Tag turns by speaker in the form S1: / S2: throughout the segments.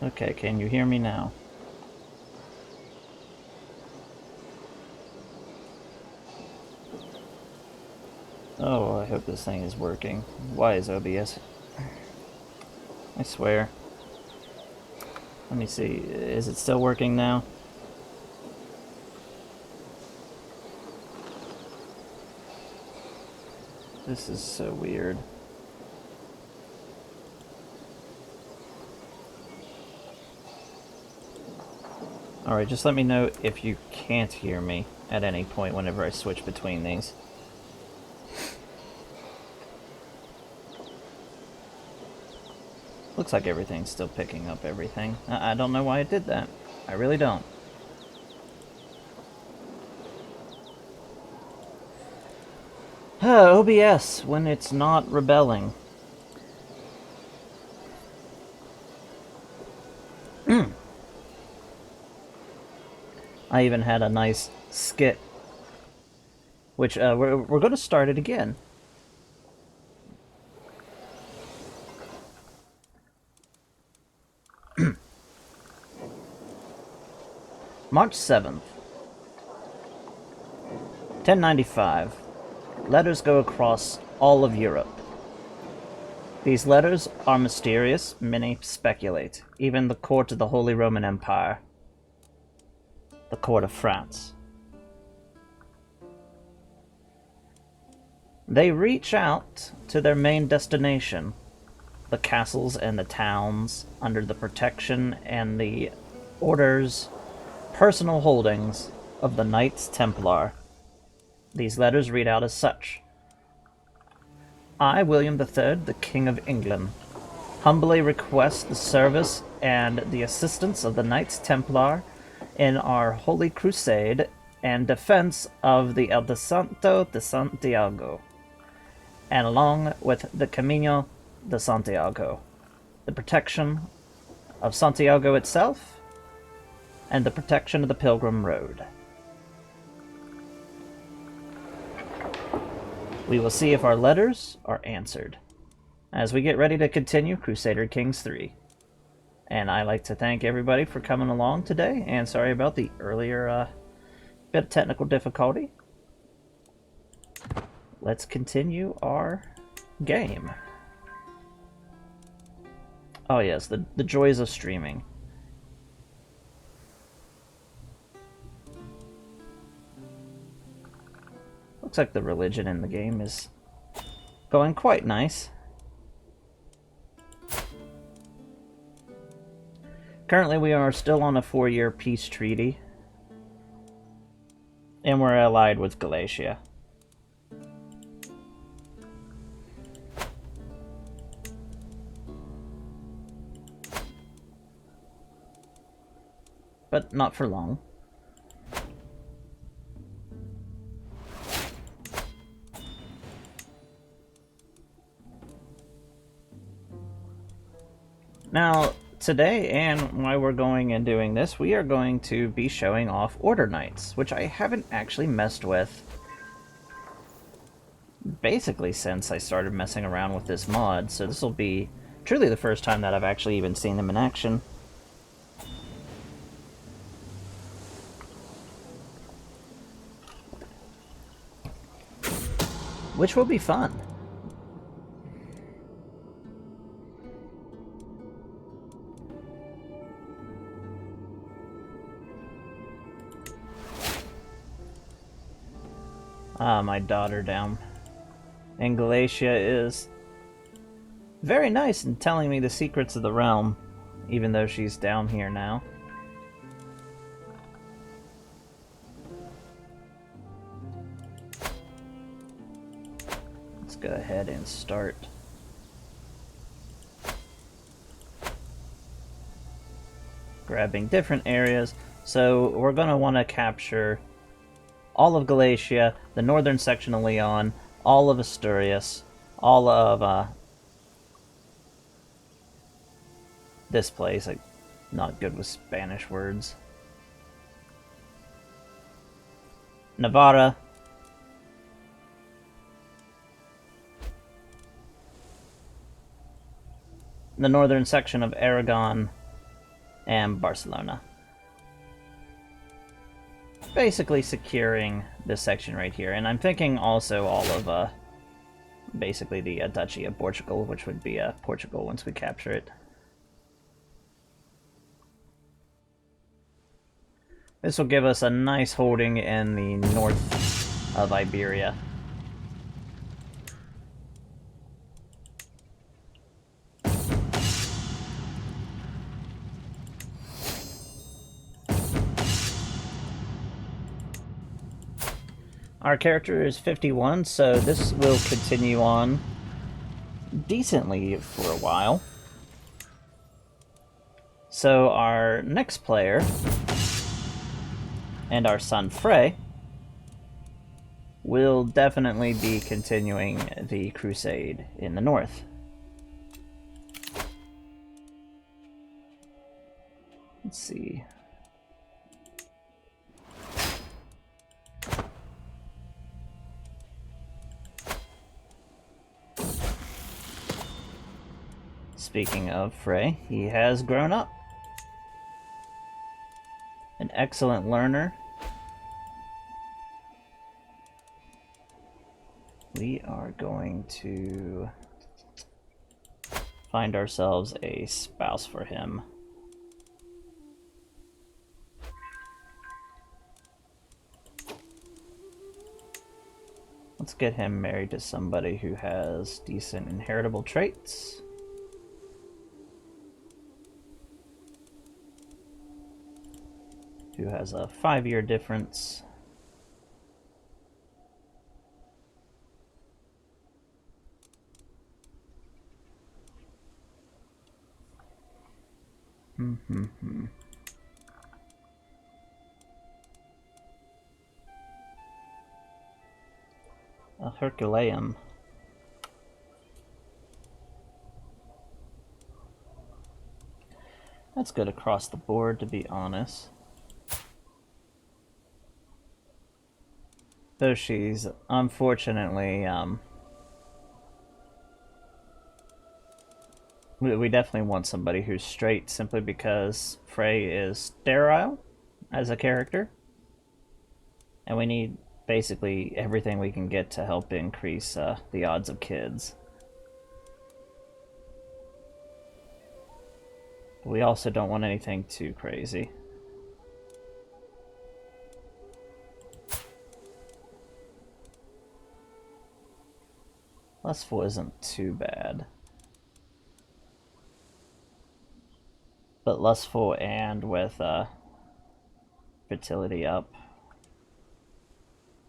S1: Okay, can you hear me now? Oh, I hope this thing is working. Why is OBS? I swear. Let me see. Is it still working now? This is so weird. Alright, just let me know if you can't hear me at any point whenever I switch between these. Looks like everything's still picking up everything. I don't know why it did that. I really don't. OBS, when it's not rebelling. I even had a nice skit, which we're going to start it again. March 7th, 1095. Letters go across all of Europe. These letters are mysterious, many speculate. Even the court of the Holy Roman Empire. The court of France. They reach out to their main destination, the castles and the towns, under the protection and the orders, personal holdings of the Knights Templar. These letters read out as such. I, William III, the King of England, humbly request the service and the assistance of the Knights Templar in our holy crusade and defense of the El Santo de Santiago, and along with the Camino de Santiago, the protection of Santiago itself, and the protection of the Pilgrim Road. We will see if our letters are answered as we get ready to continue Crusader Kings 3. And I'd like to thank everybody for coming along today, and sorry about the earlier bit of technical difficulty. Let's continue our game. Oh yes, the joys of streaming. Looks like the religion in the game is going quite nice. Currently we are still on a 4-year peace treaty, and we're allied with Galatia. But not for long. Now, today, and why we're going and doing this, we are going to be showing off Order Knights, which I haven't actually messed with basically since I started messing around with this mod, so this will be truly the first time that I've actually even seen them in action. Which will be fun. My daughter down in Galatia is very nice in telling me the secrets of the realm, even though she's down here now. Let's go ahead and start. Grabbing different areas. So we're going to want to capture all of Galatia, the northern section of Leon, all of Asturias, all of this place. I'm not good with Spanish words. Navarra. The northern section of Aragon, and Barcelona. Basically securing this section right here, and I'm thinking also all of basically the Duchy of Portugal, which would be Portugal once we capture it. This will give us a nice holding in the north of Iberia. Our character is 51, so this will continue on decently for a while. So our next player, and our son Frey, will definitely be continuing the crusade in the north. Let's see. Speaking of Frey, he has grown up. An excellent learner. We are going to find ourselves a spouse for him. Let's get him married to somebody who has decent inheritable traits. Who has a 5-year difference. A Herculeum. That's good across the board, to be honest. Though she's unfortunately, we definitely want somebody who's straight, simply because Frey is sterile as a character. And we need basically everything we can get to help increase the odds of kids. We also don't want anything too crazy. Lustful isn't too bad. But lustful and with fertility up,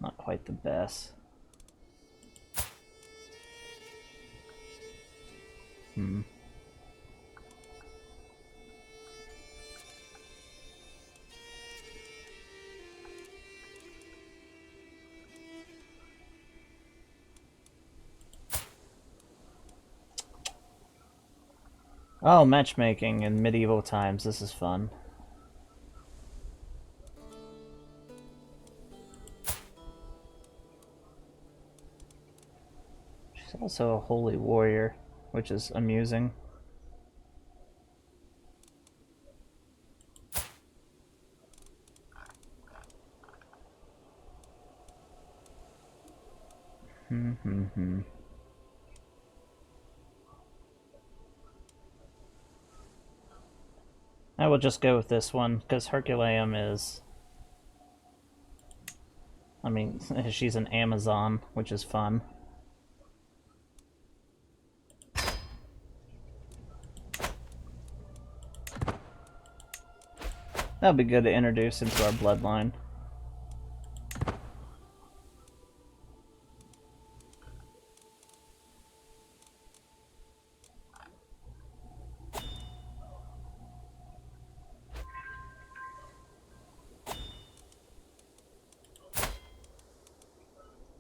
S1: not quite the best. Oh, matchmaking in medieval times. This is fun. She's also a holy warrior, which is amusing. I will just go with this one, because Herculeum is... I mean, she's an Amazon, which is fun. That'll be good to introduce into our bloodline.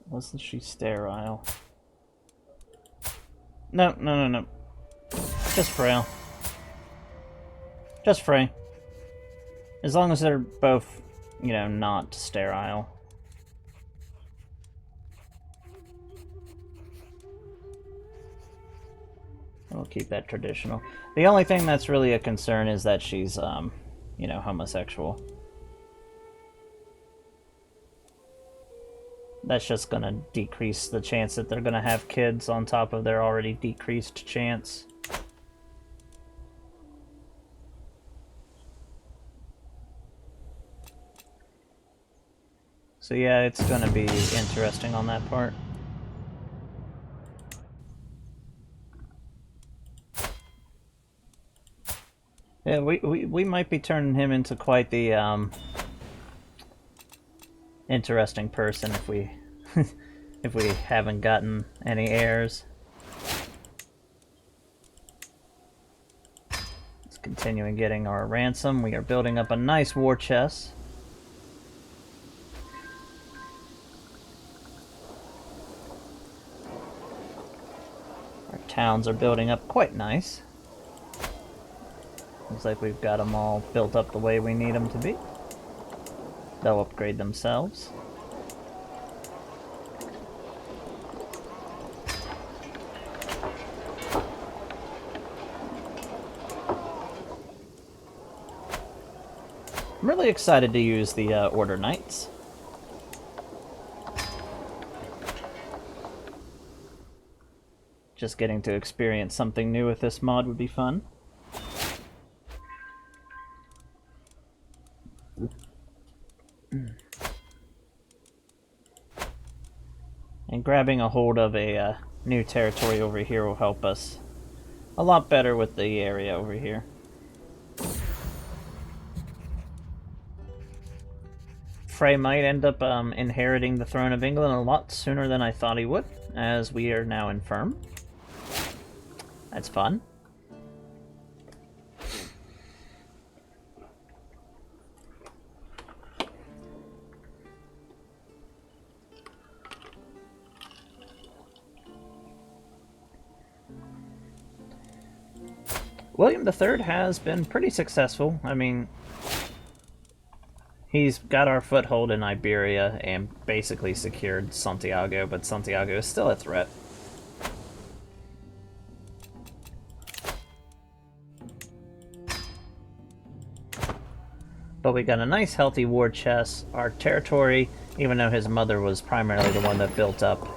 S1: Wasn't she sterile? No. Just frail. Just Frey. As long as they're both, you know, not sterile. We'll keep that traditional. The only thing that's really a concern is that she's, you know, homosexual. That's just gonna decrease the chance that they're gonna have kids on top of their already decreased chance. So yeah, it's gonna be interesting on that part. Yeah, we might be turning him into quite the interesting person if we if we haven't gotten any heirs. Let's continue getting our ransom. We are building up a nice war chest. Our towns are building up quite nice. Looks like we've got them all built up the way we need them to be. They'll upgrade themselves. I'm really excited to use the Order Knights. Just getting to experience something new with this mod would be fun. And grabbing a hold of a new territory over here will help us a lot better with the area over here. Frey might end up inheriting the throne of England a lot sooner than I thought he would, as we are now infirm. That's fun. William III has been pretty successful. I mean, he's got our foothold in Iberia and basically secured Santiago, but Santiago is still a threat. But we got a nice healthy war chest. Our territory, even though his mother was primarily the one that built up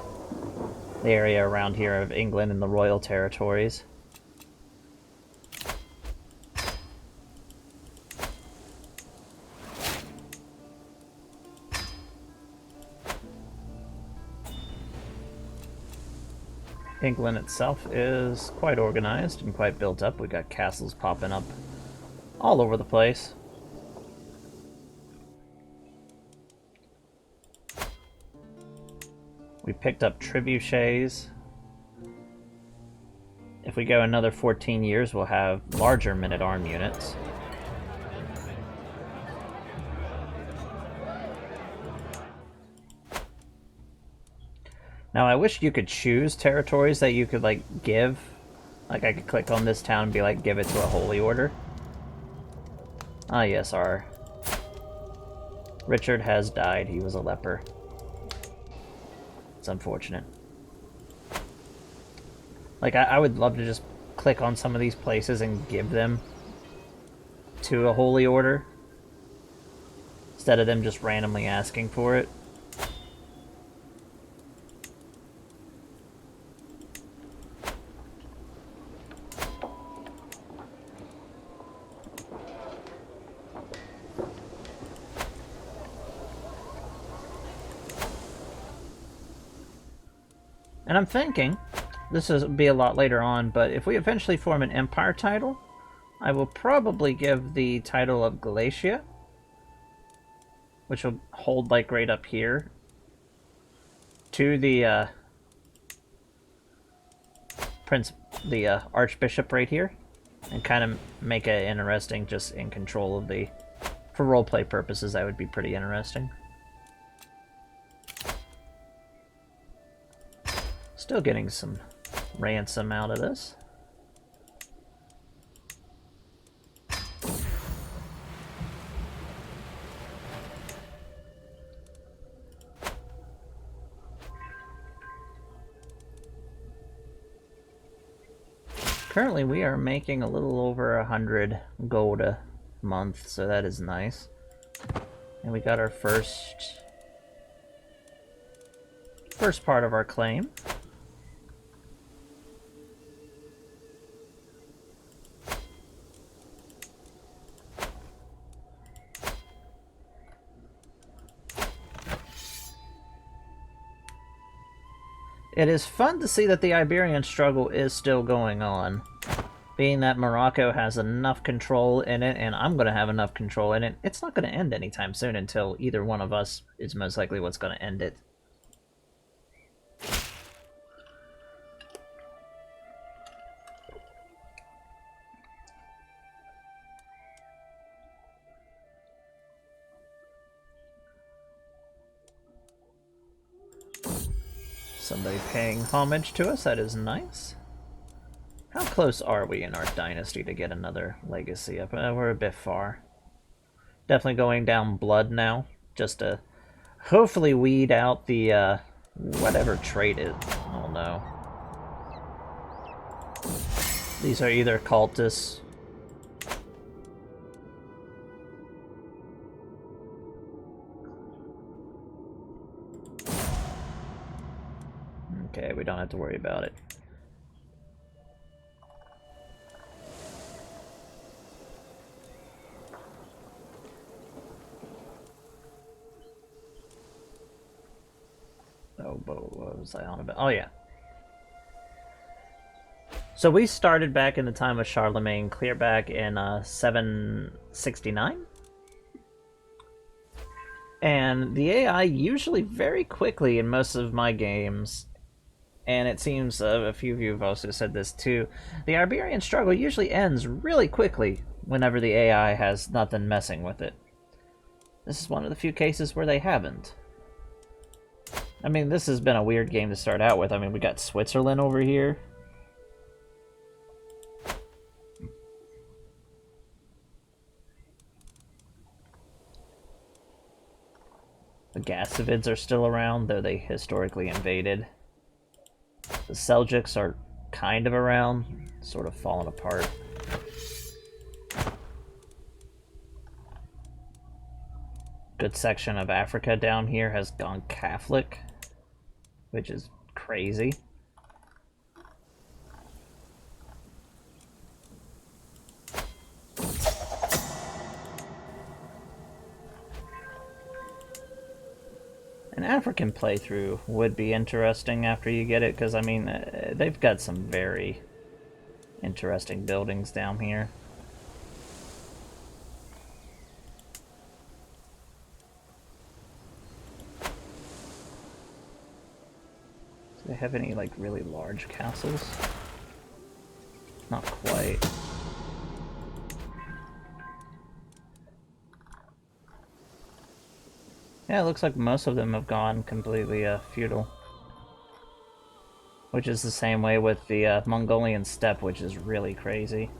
S1: the area around here of England and the royal territories. England itself is quite organized and quite built up. We got castles popping up all over the place. We picked up trebuchets. If we go another 14 years, we'll have larger men-at-arms units. Now, I wish you could choose territories that you could, like, give. Like, I could click on this town and be like, give it to a holy order. Ah, yes, our Richard has died. He was a leper. It's unfortunate. Like, I would love to just click on some of these places and give them to a holy order, instead of them just randomly asking for it. And I'm thinking, this will be a lot later on, but if we eventually form an empire title, I will probably give the title of Galatia, which will hold like right up here, to the Archbishop right here, and kind of make it interesting just in control of the... For roleplay purposes, that would be pretty interesting. Still getting some ransom out of this. Currently, we are making a little over 100 gold a month, so that is nice. And we got our first part of our claim. It is fun to see that the Iberian struggle is still going on. Being that Morocco has enough control in it, and I'm going to have enough control in it, it's not going to end anytime soon until either one of us is most likely what's going to end it. Somebody paying homage to us, that is nice. How close are we in our dynasty to get another legacy up? We're a bit far. Definitely going down blood now, just to hopefully weed out the, whatever trait it. Oh no. These are either cultists. Okay, we don't have to worry about it. Oh, what was I on about? Oh, yeah. So we started back in the time of Charlemagne, clear back in 769. And the AI usually very quickly in most of my games, and it seems a few of you have also said this too, the Iberian struggle usually ends really quickly whenever the AI has nothing messing with it. This is one of the few cases where they haven't. I mean, this has been a weird game to start out with. I mean, we got Switzerland over here. The Gasavids are still around, though they historically invaded. The Seljuks are kind of around, sort of falling apart. Good section of Africa down here has gone Catholic, which is crazy. An African playthrough would be interesting after you get it, because, I mean, they've got some very interesting buildings down here. Do they have any, like, really large castles? Not quite. Yeah, it looks like most of them have gone completely feudal. Which is the same way with the Mongolian steppe, which is really crazy.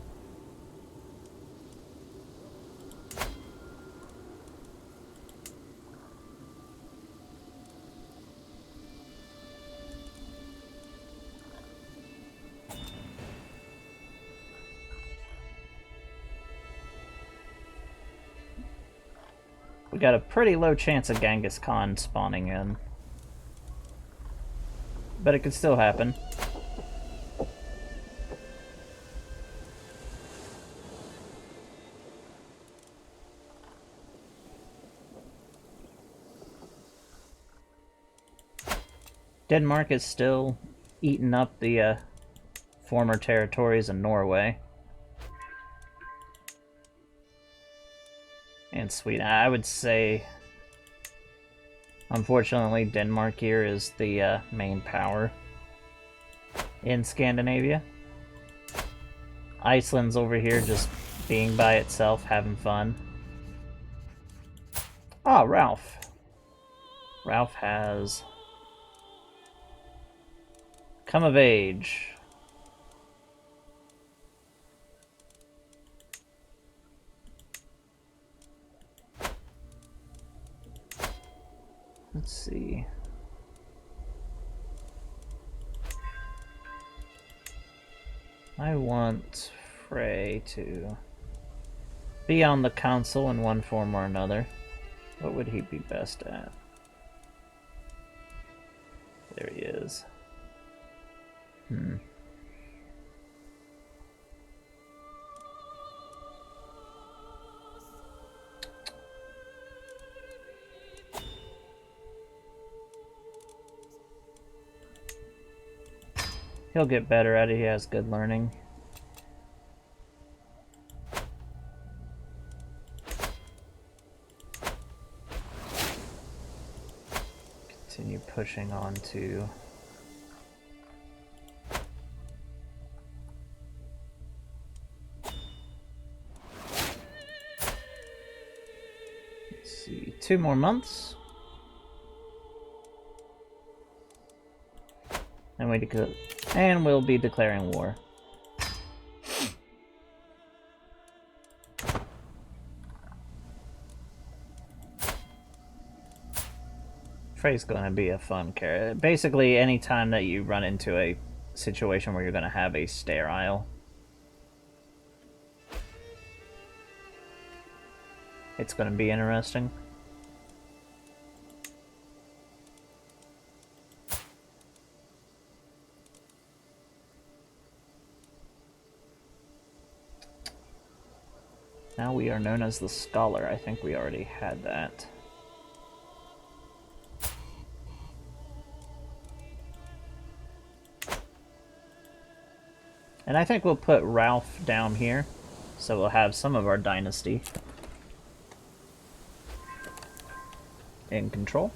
S1: We got a pretty low chance of Genghis Khan spawning in. But it could still happen. Denmark is still eating up the former territories in Norway. And Sweden. I would say, unfortunately, Denmark here is the main power in Scandinavia. Iceland's over here just being by itself, having fun. Ah, Ralph. Ralph has come of age. Let's see. I want Frey to be on the council in one form or another. What would he be best at? There he is. He'll get better at it, he has good learning. Continue pushing on to... Let's see, 2 more months. And we'll be declaring war. Frey's going to be a fun character. Basically, anytime that you run into a situation where you're going to have a sterile, it's going to be interesting. Now we are known as the Scholar. I think we already had that. And I think we'll put Ralph down here, so we'll have some of our dynasty in control.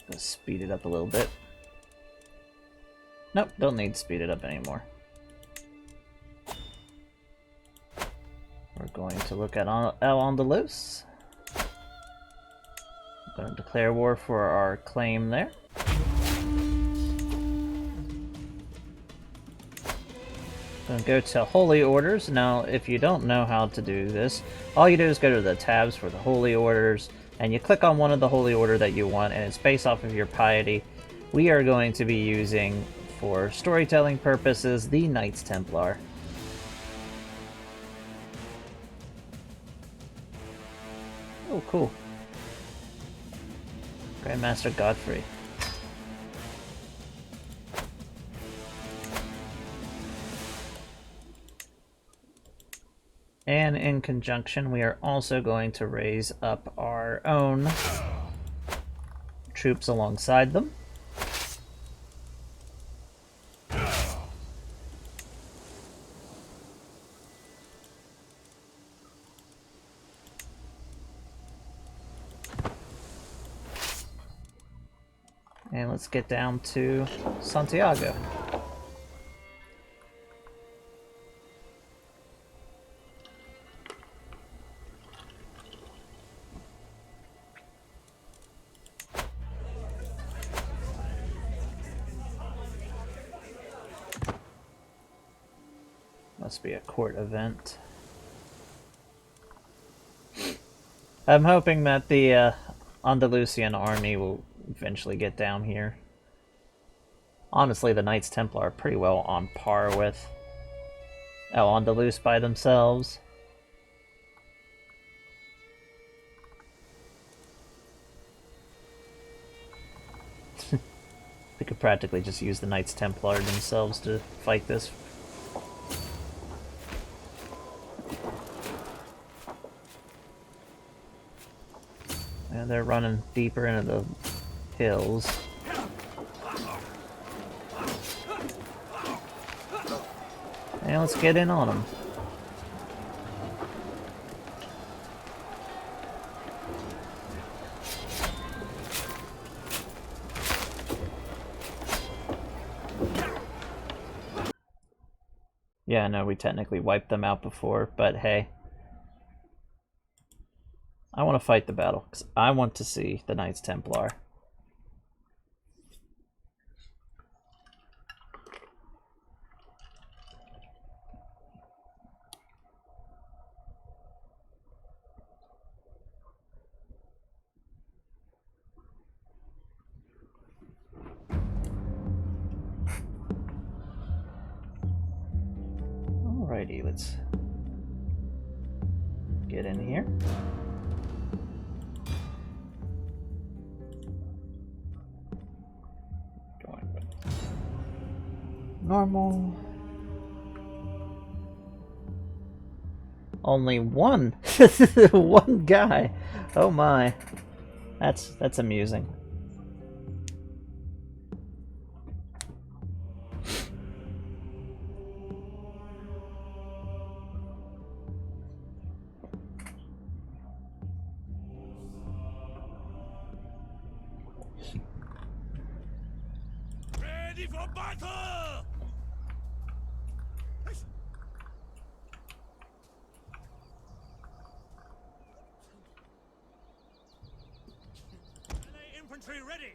S1: Let's speed it up a little bit. Nope, don't need to speed it up anymore. We're going to look at Al-Andalus. Going to declare war for our claim there. Going to go to Holy Orders. Now, if you don't know how to do this, all you do is go to the tabs for the Holy Orders, and you click on one of the Holy Order that you want, and it's based off of your piety. We are going to be using, for storytelling purposes, the Knights Templar. Oh, cool. Grandmaster Godfrey. And in conjunction, we are also going to raise up our own troops alongside them. And let's get down to Santiago. Must be a court event. I'm hoping that the Andalusian army will eventually get down here. Honestly, the Knights Templar are pretty well on par with Al-Andalus by themselves. We could practically just use the Knights Templar themselves to fight this. And they're running deeper into the hills. And let's get in on them. Yeah, no, we technically wiped them out before, but hey. I want to fight the battle, because I want to see the Knights Templar. Alrighty, let's get in here. Going with normal. Only one, one guy. Oh my, that's amusing.
S2: Ready for battle! Infantry ready!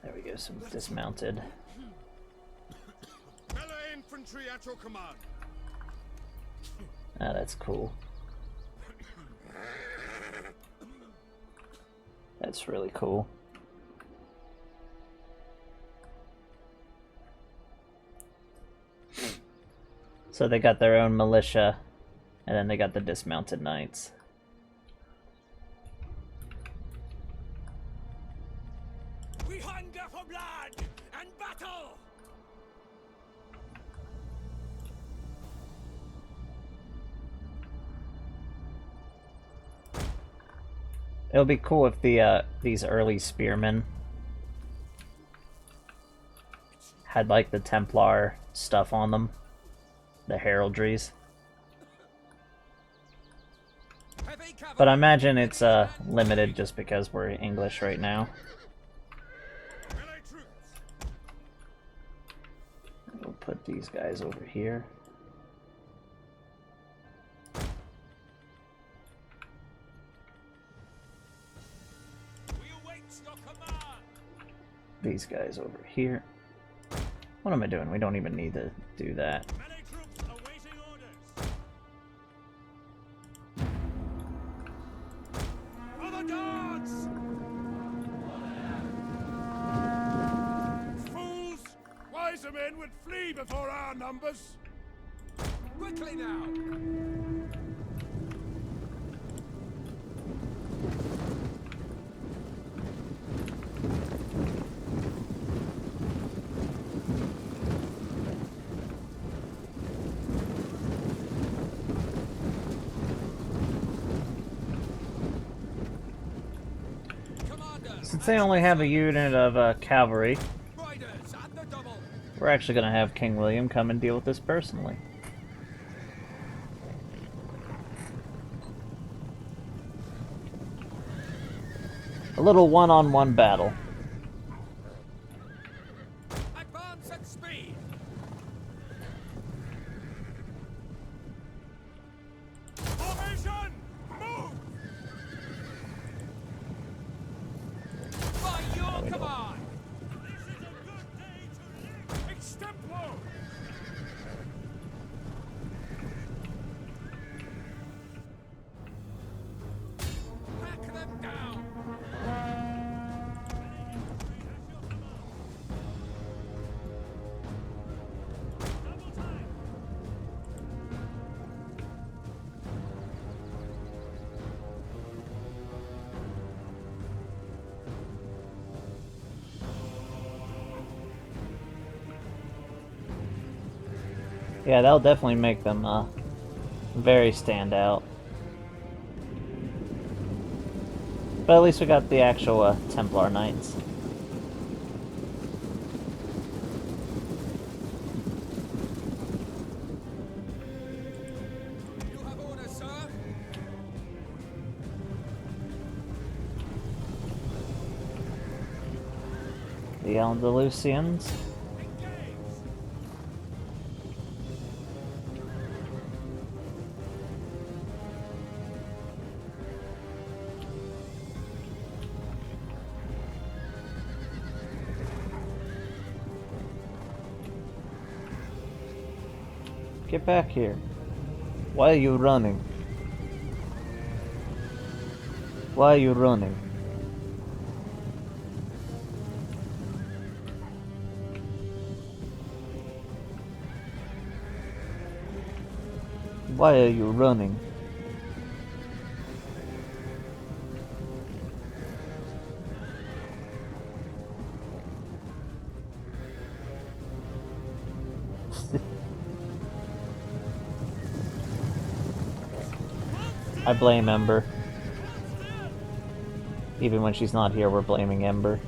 S1: There we go, some dismounted.
S2: Melee infantry at your command.
S1: Ah, that's cool. That's really cool. So they got their own militia, and then they got the dismounted knights.
S2: We hunger for blood and battle!
S1: It'll be cool if the these early spearmen had like the Templar stuff on them, the heraldries. But I imagine it's limited just because we're English right now. We'll put these guys over here. These guys over here. What am I doing? We don't even need to do that.
S2: Fools! Wiser men would flee before our numbers. Quickly now!
S1: Since they only have a unit of cavalry, we're actually going to have King William come and deal with this personally. A little one-on-one battle.
S2: Advance at speed! Formation! Move! By your command! This is a good day to live! Extemplo! Hack them down!
S1: Yeah, that'll definitely make them very stand out. But at least we got the actual Templar Knights.
S2: You have orders, sir?
S1: The Andalusians. Get back here. Why are you running? Why are you running? Why are you running? I blame Ember. Even when she's not here, we're blaming Ember.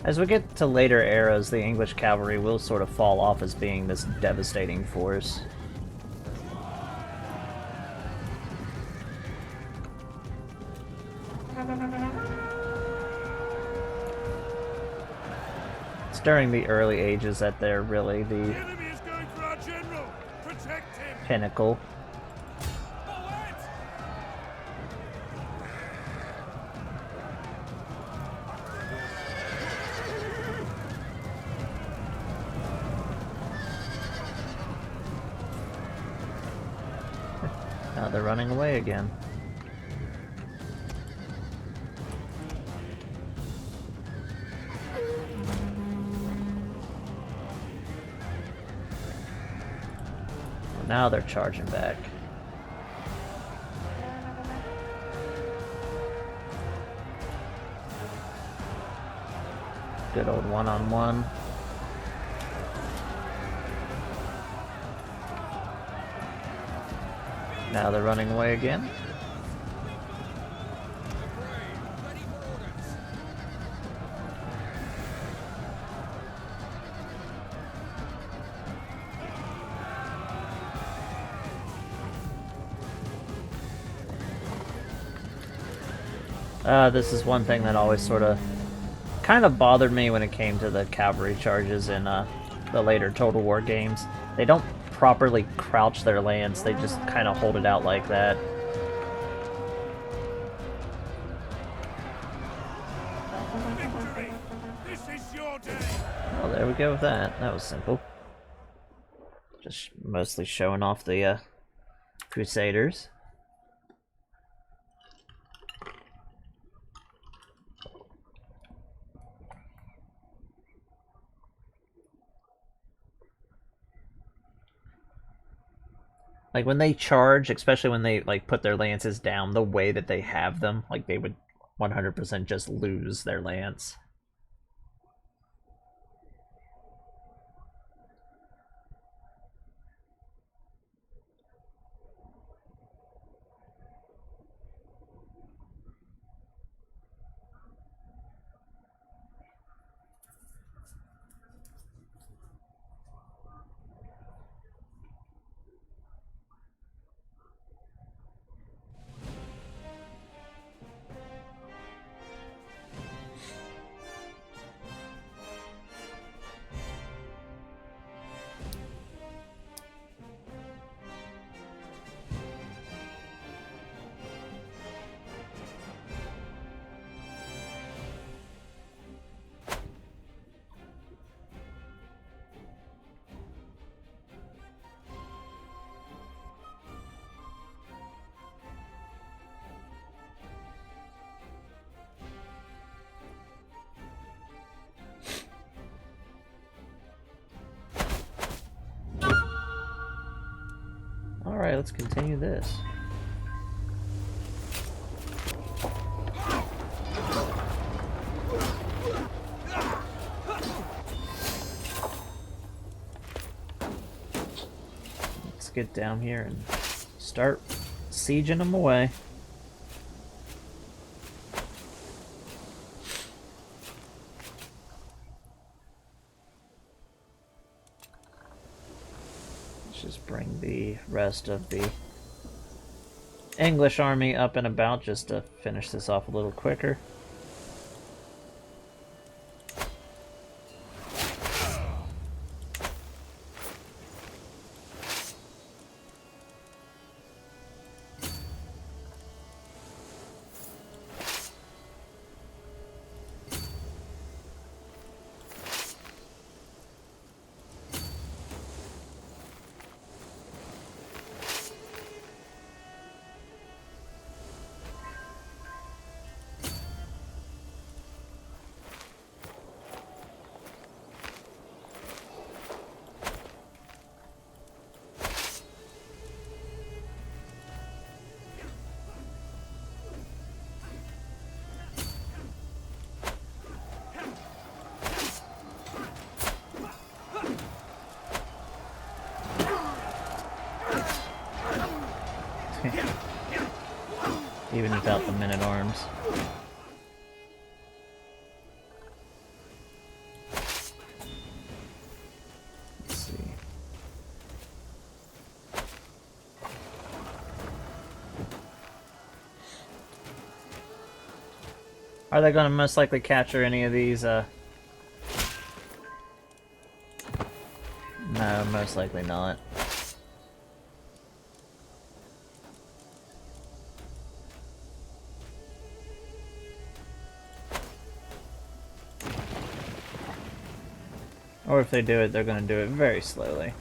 S1: As we get to later eras, the English cavalry will sort of fall off as being this devastating force. It's during the early ages that they're really the
S2: enemy is going for our general. Protect him.
S1: pinnacle. Now they're running away again. Well, now they're charging back. Good old one-on-one. Now they're running away again. This is one thing that always sort of kind of bothered me when it came to the cavalry charges in the later Total War games. They don't properly crouch their lance, they just kind of hold it out like that.
S2: Victory. This is your day.
S1: Well, there we go with that. That was simple. Just mostly showing off the Crusaders. Like, when they charge, especially when they, like, put their lances down, the way that they have them, like, they would 100% just lose their lance. Alright, let's continue this. Let's get down here and start sieging them away. Just bring the rest of the English army up and about just to finish this off a little quicker. Even without the men-at-arms. Let's see. Are they going to most likely capture any of these? No, most likely not. Or if they do it, they're going to do it very slowly.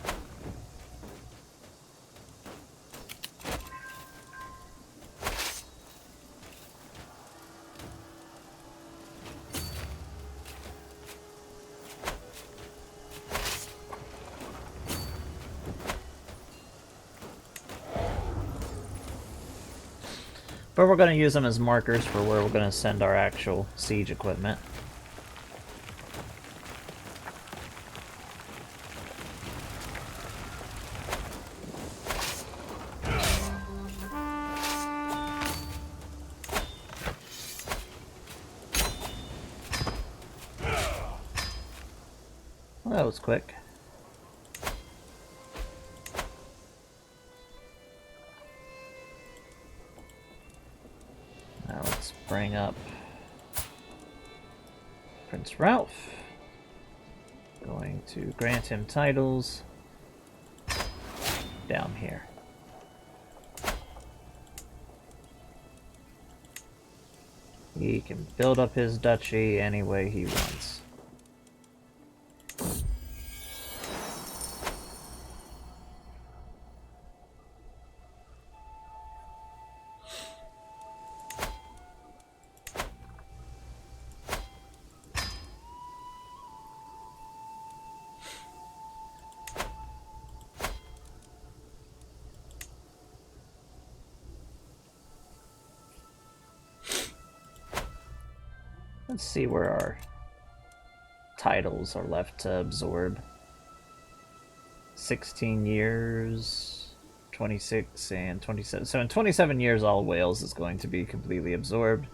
S1: But we're going to use them as markers for where we're going to send our actual siege equipment. Well, that was quick. Now let's bring up Prince Ralph. Going to grant him titles down here. He can build up his duchy any way he wants. Let's see where our titles are left to absorb. 16 years, 26, and 27. So in 27 years, all Wales is going to be completely absorbed.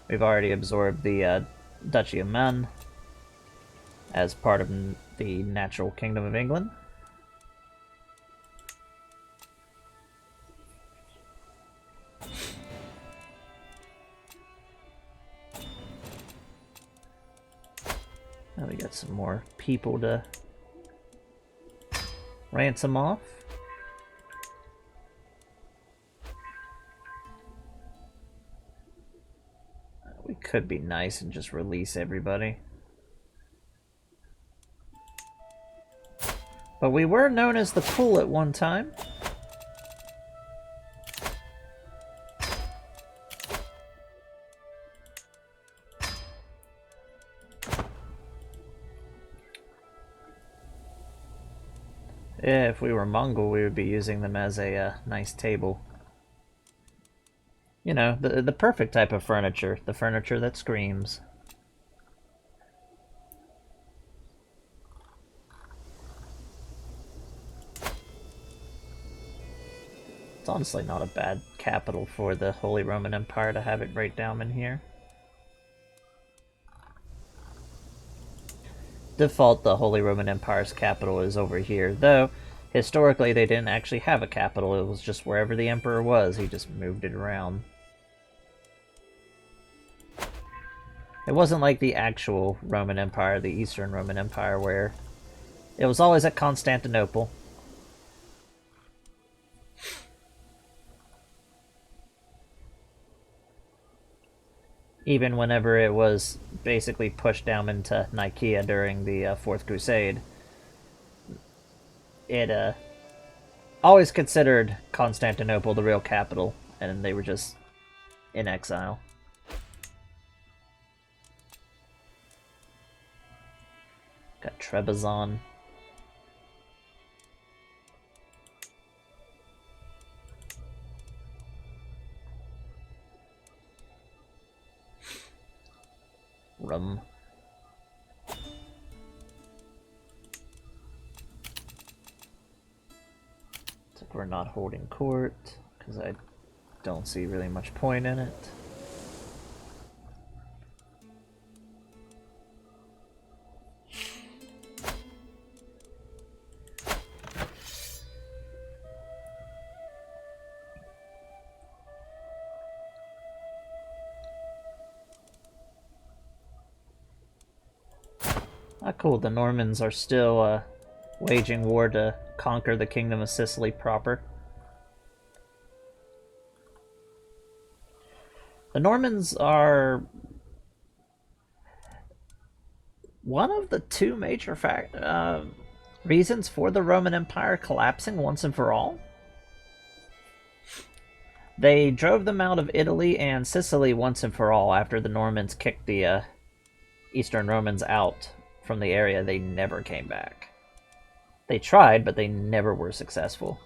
S1: We've already absorbed the Duchy of Man as part of the natural Kingdom of England. Now we got some more people to ransom off. We could be nice and just release everybody. But we were known as the Cool at one time. Yeah, if we were Mongol, we would be using them as a nice table. You know, the perfect type of furniture. The furniture that screams. It's honestly not a bad capital for the Holy Roman Empire to have it right down in here. Default, the Holy Roman Empire's capital is over here, though historically they didn't actually have a capital. It was just wherever the emperor was, he just moved it around. It wasn't like the actual Roman Empire, the Eastern Roman Empire, where it was always at Constantinople. Even whenever it was basically pushed down into Nicaea during the Fourth Crusade, it always considered Constantinople the real capital, and they were just in exile. Got Trebizond. Rum. It's like we're not holding court, because I don't see really much point in it. Ah, cool. The Normans are still waging war to conquer the Kingdom of Sicily proper. The Normans are one of the two major reasons for the Roman Empire collapsing once and for all. They drove them out of Italy and Sicily once and for all after the Normans kicked the Eastern Romans out from the area. They never came back. They tried, but they never were successful.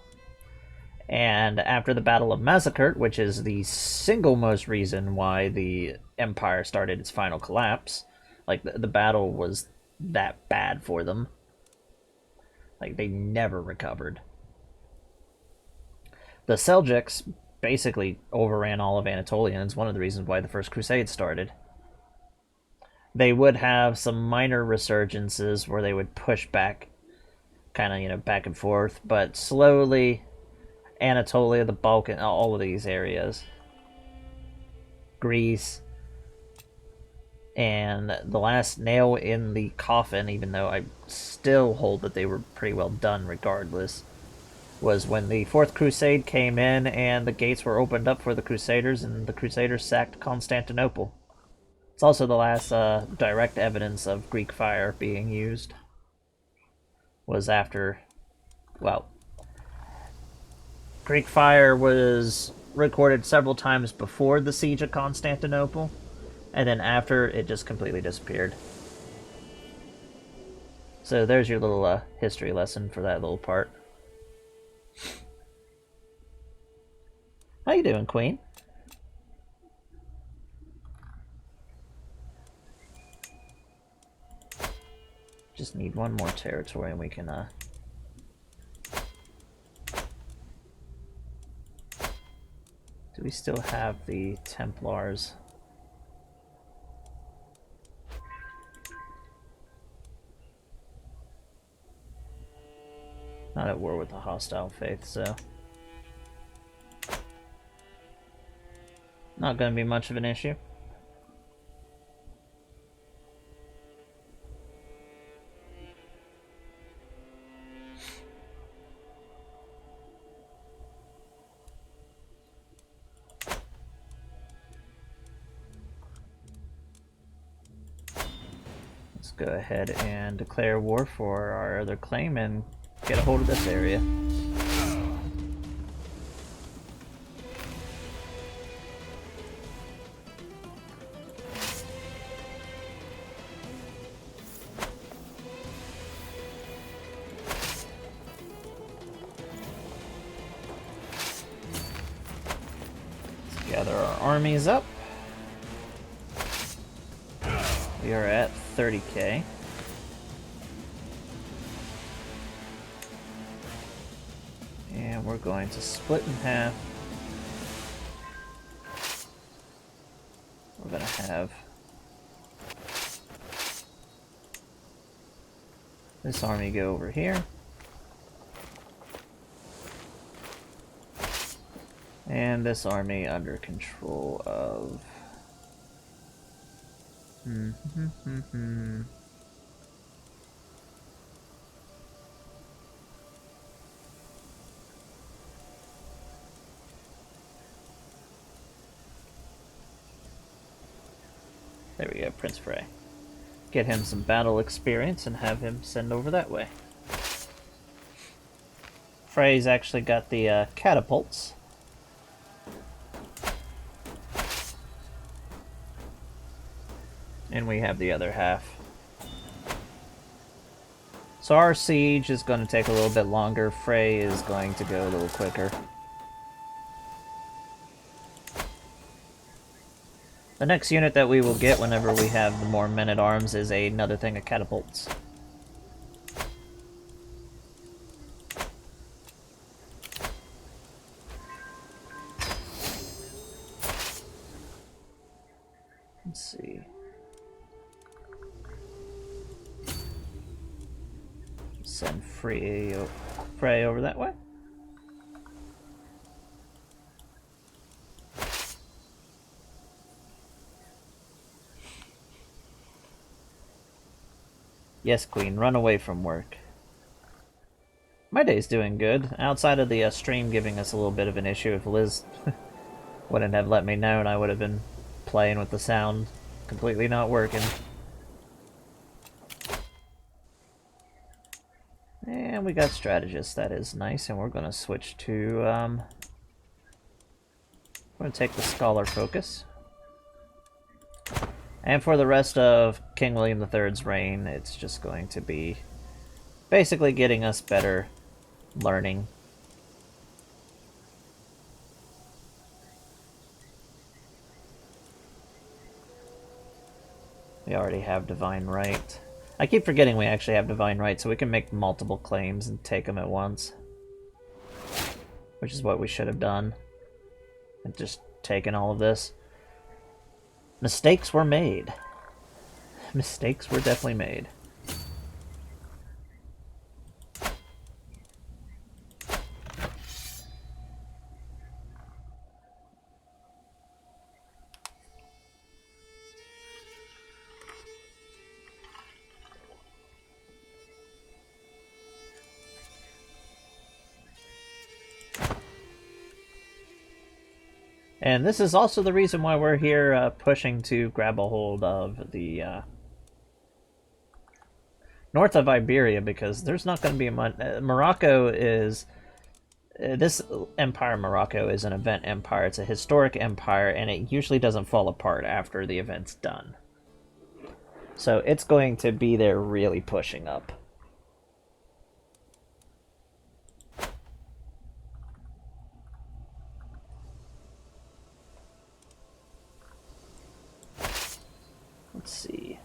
S1: And after the Battle of Massacre, which is the single most reason why the empire started its final collapse, like the battle was that bad for them. Like they never recovered. The Seljuks basically overran all of Anatolia, and it's one of the reasons why the First Crusade started. They would have some minor resurgences where they would push back, kind of, back and forth, but slowly, Anatolia, the Balkan, all of these areas, Greece, and the last nail in the coffin, even though I still hold that they were pretty well done regardless, was when the Fourth Crusade came in and the gates were opened up for the Crusaders, and the Crusaders sacked Constantinople. It's also the last direct evidence of Greek fire being used. Was after, well, Greek fire was recorded several times before the siege of Constantinople, and then after, it just completely disappeared. So there's your little history lesson for that little part. How you doing, Queen? Just need one more territory and we can do we still have the Templars? Not at war with the hostile faith, so not gonna be much of an issue. Let's go ahead and declare war for our other claim and get a hold of this area. Let's gather our armies up. We are at 30k. And we're going to split in half. We're going to have this army go over here. And this army under control of... There we go, Prince Frey. Get him some battle experience and have him send over that way. Frey's actually got the catapults. And we have the other half. So our siege is going to take a little bit longer. Frey is going to go a little quicker. The next unit that we will get whenever we have the more men-at-arms is another thing of catapults. Let's see. Send Frey over that way. Yes, Queen, run away from work. My day's doing good. Outside of the stream giving us a little bit of an issue, if Liz wouldn't have let me know, and I would have been playing with the sound completely not working. And we got strategists, that is nice, and we're going to switch to, we're going to take the scholar focus. And for the rest of King William III's reign, it's just going to be basically getting us better learning. We already have Divine Right. I keep forgetting we actually have Divine Right, so we can make multiple claims and take them at once. Which is what we should have done. And just taken all of this. Mistakes were made. Mistakes were definitely made. And this is also the reason why we're here pushing to grab a hold of the north of Iberia, because there's not going to be a much... Morocco is... this empire, Morocco, is an event empire. It's a historic empire, and it usually doesn't fall apart after the event's done. So it's going to be there really pushing up. Let's see.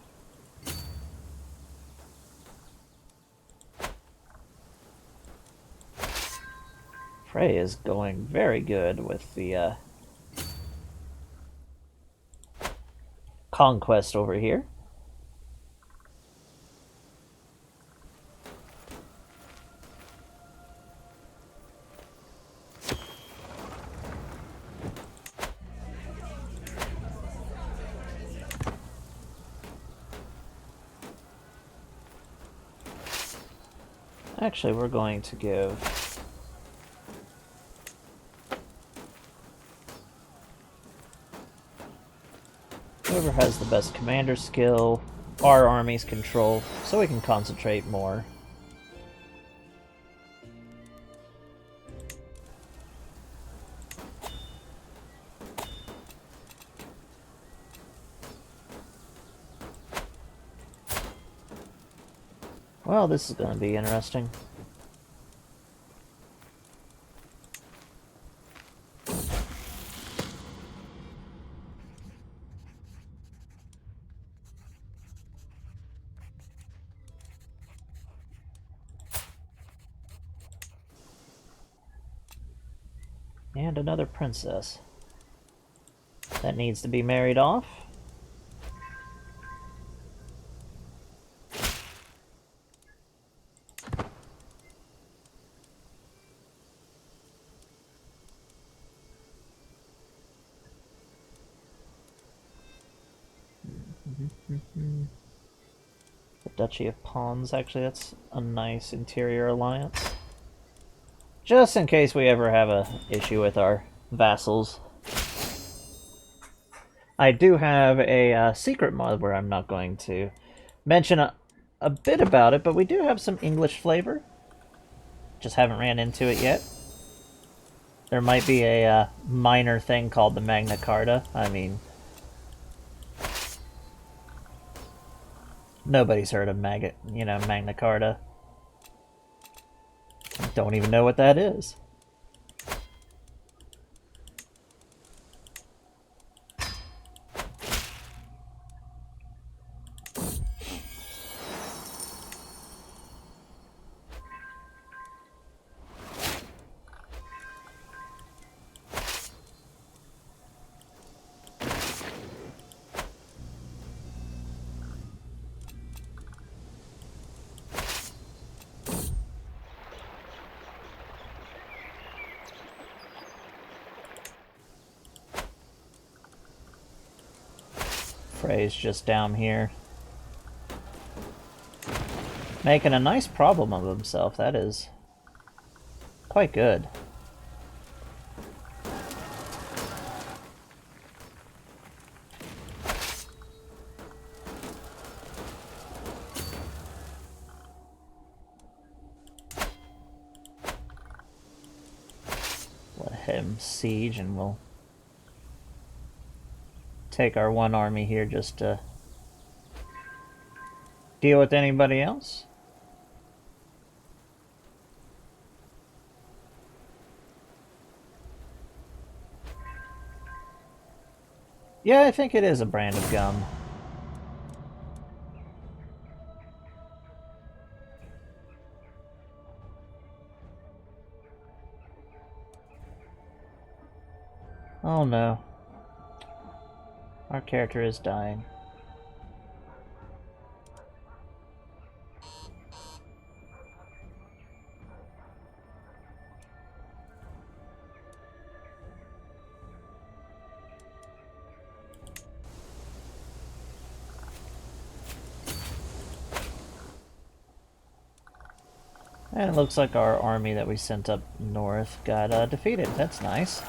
S1: Frey is going very good with the conquest over here. Actually, we're going to give whoever has the best commander skill our army's control, so we can concentrate more. Well, this is going to be interesting. And another princess that needs to be married off. The Duchy of Pawns, actually, that's a nice interior alliance. Just in case we ever have a issue with our vassals. I do have a secret mod where I'm not going to mention a bit about it, but we do have some English flavor. Just haven't ran into it yet. There might be a minor thing called the Magna Carta. I mean, nobody's heard of Magna Carta. Don't even know what that is. Frey's just down here. Making a nice problem of himself, that is quite good. Let him siege and we'll take our one army here just to deal with anybody else. Yeah, I think it is a brand of gum. Oh no. Our character is dying. And it looks like our army that we sent up north got defeated. That's nice.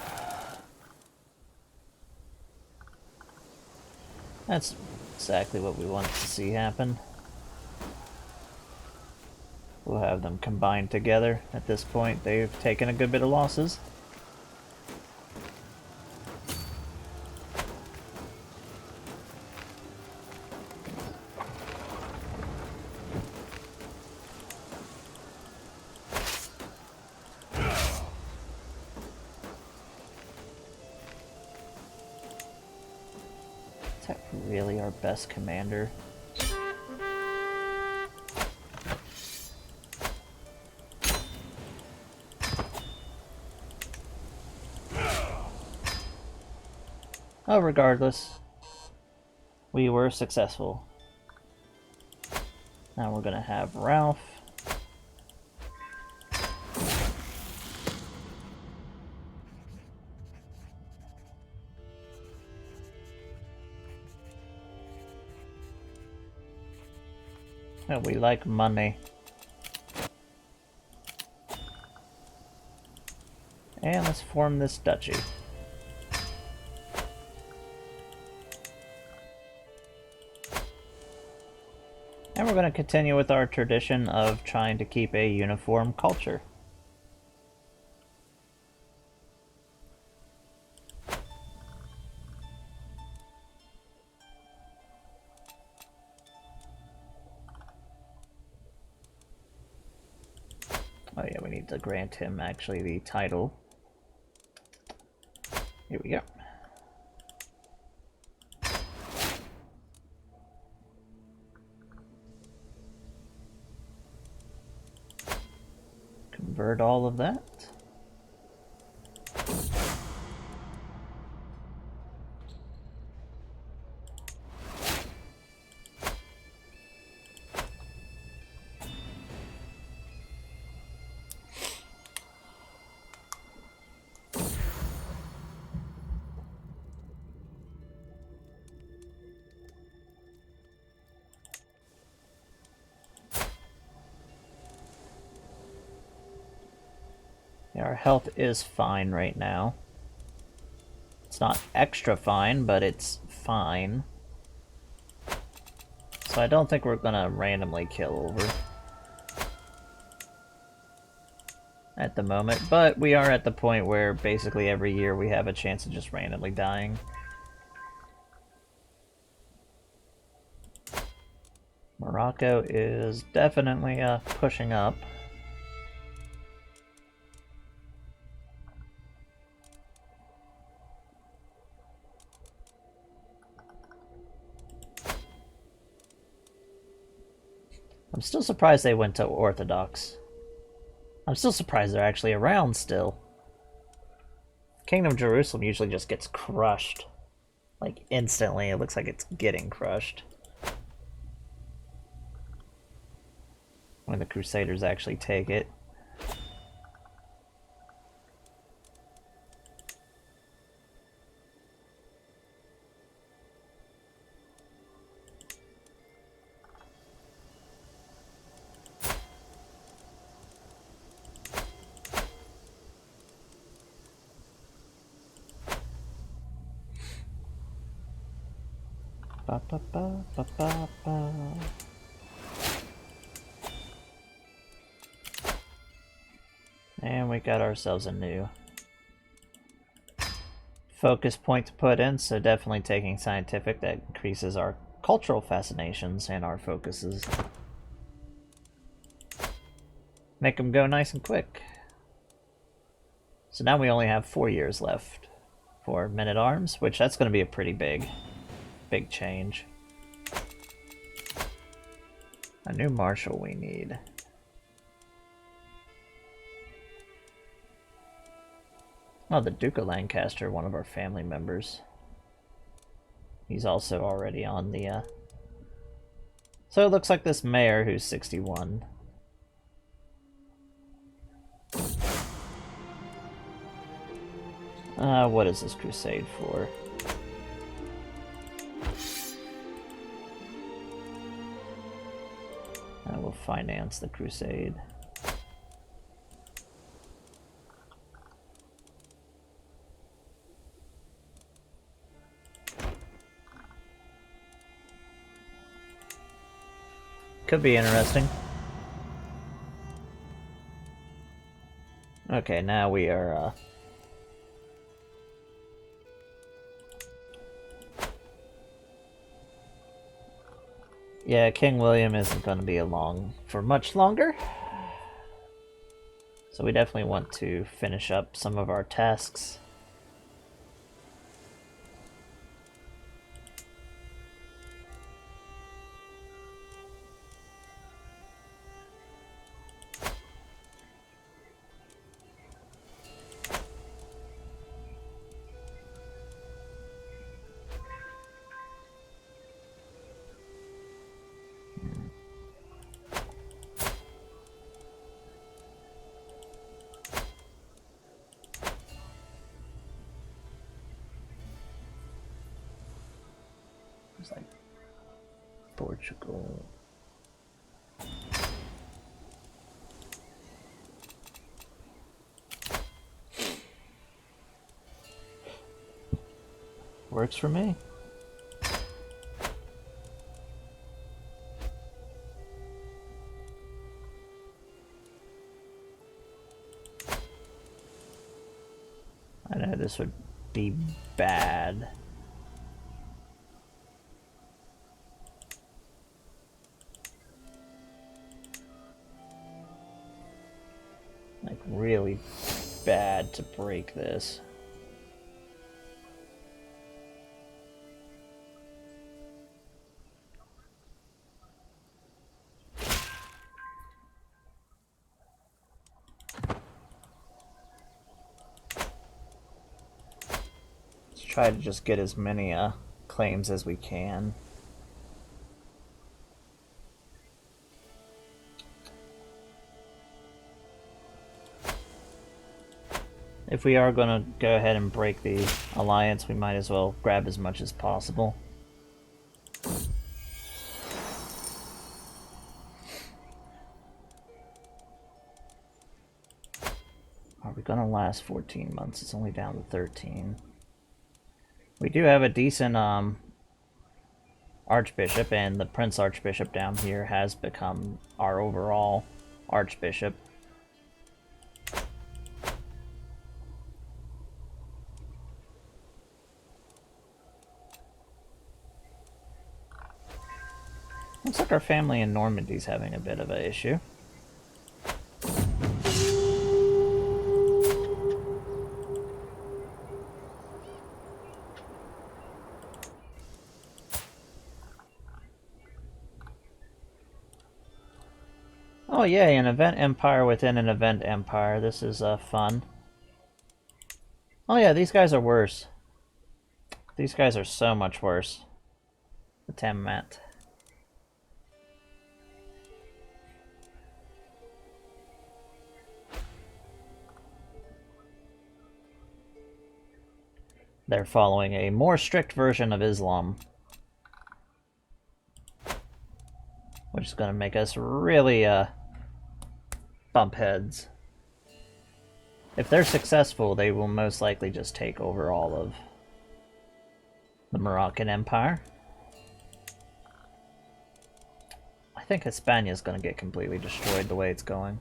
S1: That's exactly what we wanted to see happen. We'll have them combined together. At this point, they've taken a good bit of losses. Is that really our best commander? Oh, regardless, we were successful. Now we're gonna have Ralph. Oh, we like money. And let's form this duchy. And we're going to continue with our tradition of trying to keep a uniform culture. Oh yeah, we need to grant him actually the title. Here we go. Convert all of that. Yeah, our health is fine right now. It's not extra fine, but it's fine. So I don't think we're gonna randomly kill over at the moment, but we are at the point where basically every year we have a chance of just randomly dying. Morocco is definitely pushing up. I'm still surprised they went to Orthodox. I'm still surprised they're actually around still. Kingdom of Jerusalem usually just gets crushed. Like, instantly. It looks like it's getting crushed. When the Crusaders actually take it. Ba, ba, ba, ba, ba, ba. And we got ourselves a new focus point to put in, so definitely taking scientific. That increases our cultural fascinations and our focuses. Make them go nice and quick. So now we only have 4 years left for men-at-arms, which that's going to be a pretty big change. A new marshal we need. Oh, the Duke of Lancaster, one of our family members. He's also already on the, So it looks like this mayor, who's 61. What is this crusade for? I will finance the crusade. Could be interesting. Okay, now we are, Yeah, King William isn't going to be along for much longer. So we definitely want to finish up some of our tasks. It's like Portugal. Works for me. I know this would be bad. Like, really bad to break this. Let's try to just get as many claims as we can. If we are going to go ahead and break the alliance, we might as well grab as much as possible. Are we gonna last 14 months. It's only down to 13. We do have a decent Archbishop, and the Prince Archbishop down here has become our overall Archbishop. Looks like our family in Normandy's having a bit of an issue. Oh yay, an event empire within an event empire. This is fun. Oh yeah, these guys are worse. These guys are so much worse. The Tammat. They're following a more strict version of Islam, which is going to make us really bump heads. If they're successful, they will most likely just take over all of the Moroccan Empire. I think Hispania is going to get completely destroyed the way it's going.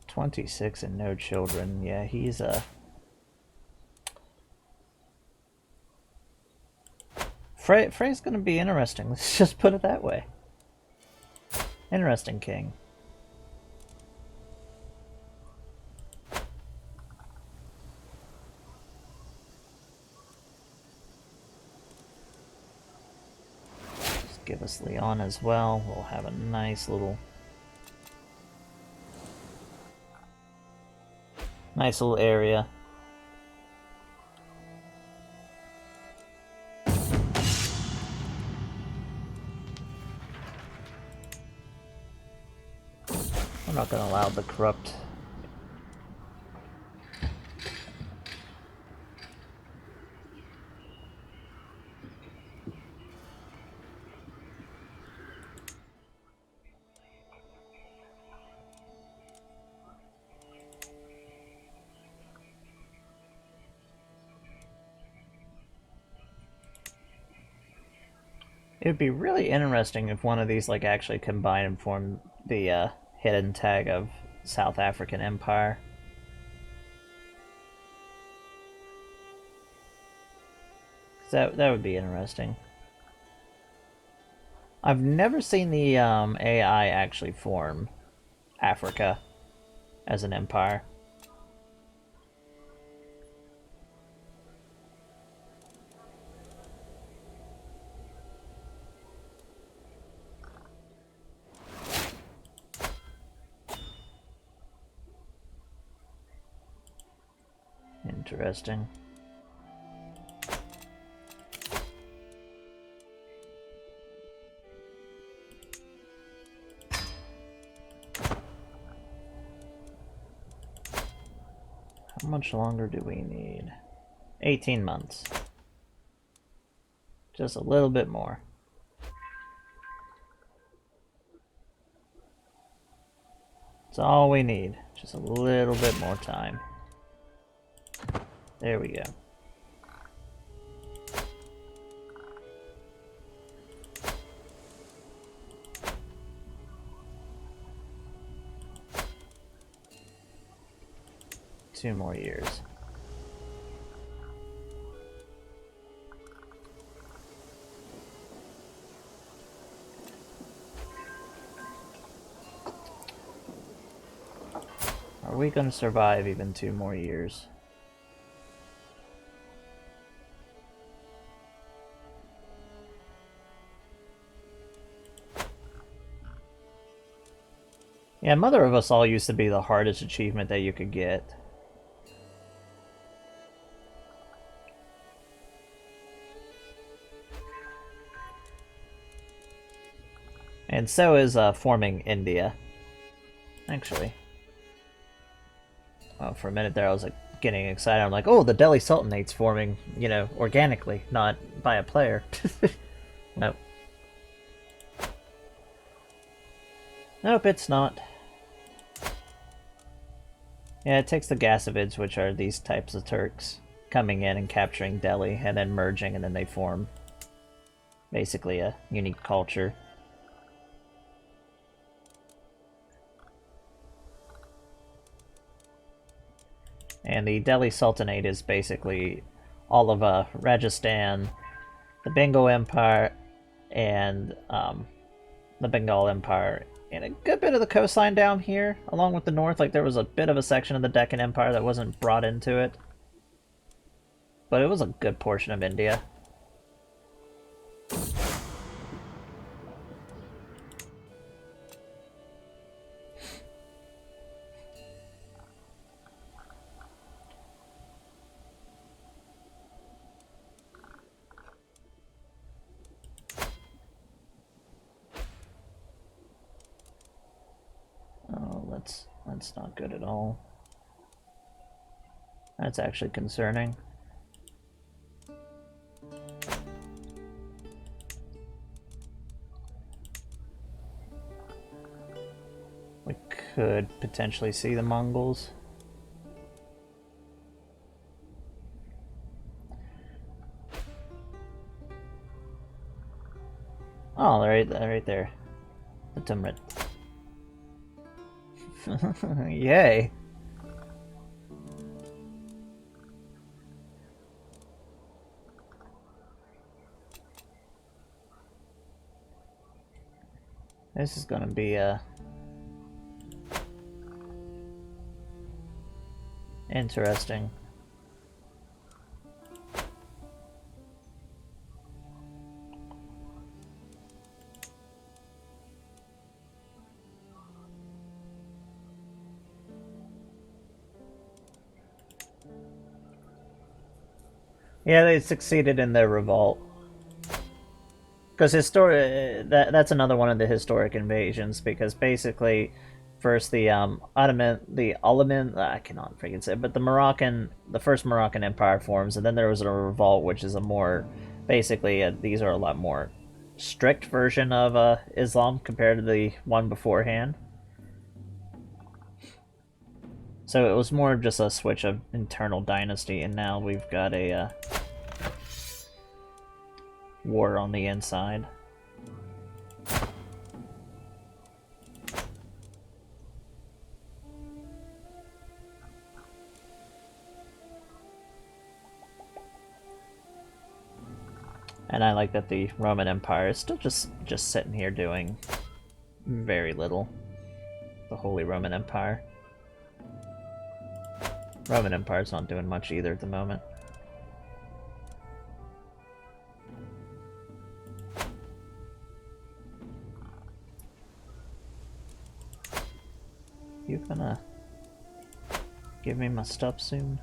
S1: "26 and no children." Yeah, he's Frey's gonna be interesting. Let's just put it that way. Interesting king. Just give us Leon as well. We'll have a nice little area. I'm not going to allow the corrupt. It would be really interesting if one of these like actually combined and formed the hidden tag of South African Empire. That would be interesting. I've never seen the AI actually form Africa as an empire. Interesting. How much longer do we need? 18 months. Just a little bit more. That's all we need. Just a little bit more time. There we go. Two more years. Are we going to survive even 2 more years? Yeah, Mother of Us All used to be the hardest achievement that you could get. And so is forming India. Actually. Oh, for a minute there I was like getting excited. I'm like, oh, the Delhi Sultanate's forming, you know, organically, not by a player. Nope. Nope, it's not. Yeah, it takes the Gasavids, which are these types of Turks, coming in and capturing Delhi, and then merging, and then they form basically a unique culture. And the Delhi Sultanate is basically all of Rajasthan, the Bengal Empire, and the Bengal Empire, and a good bit of the coastline down here, along with the north. Like, there was a bit of a section of the Deccan Empire that wasn't brought into it. But it was a good portion of India. Oh, that's not good at all. That's actually concerning. We could potentially see the Mongols. Oh, they're right there. The Timrit. Yay. This is gonna be interesting. Yeah, they succeeded in their revolt. Because that's another one of the historic invasions. Because basically, first the Ottoman, I cannot freaking say, but the first Moroccan Empire forms, and then there was a revolt, which is a more, basically, these are a lot more strict version of Islam compared to the one beforehand. So it was more of just a switch of internal dynasty, and now we've got a war on the inside. And I like that the Roman Empire is still just sitting here doing very little. The Holy Roman Empire. Roman Empire's not doing much either at the moment. You gonna give me my stuff soon?